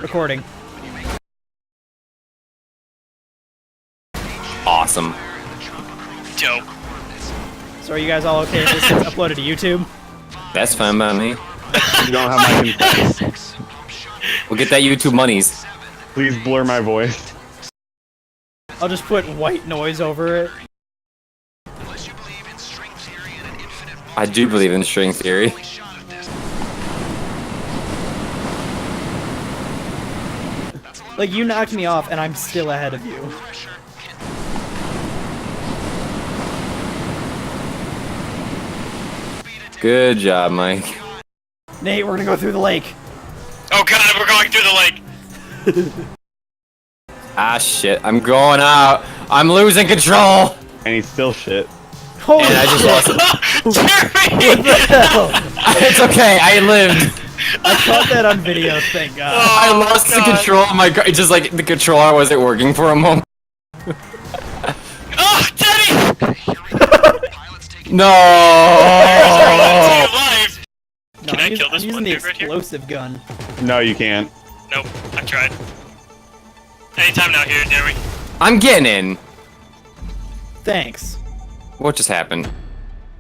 Recording. Awesome. Dope. So are you guys all okay if this gets uploaded to YouTube? That's fine by me. You don't have my consent. We'll get that YouTube monies. Please blur my voice. I'll just put white noise over it. I do believe in string theory. Like, you knocked me off and I'm still ahead of you. Good job, Mike. Nate, we're gonna go through the lake. Oh god, we're going through the lake. Ah, shit. I'm going out. I'm losing control. And he's still shit. Holy And I just lost it. Jeremy! What the hell? It's okay. I lived. I caught that on video, thank God. I lost the control of my car. It's just like the controller wasn't working for a moment. Oh, Teddy! No. Alive! No, Can I I'm kill this using one the dude right here? explosive gun. No, you can't. Nope, I tried. Anytime now here, Jeremy. I'm getting in. Thanks. What just happened?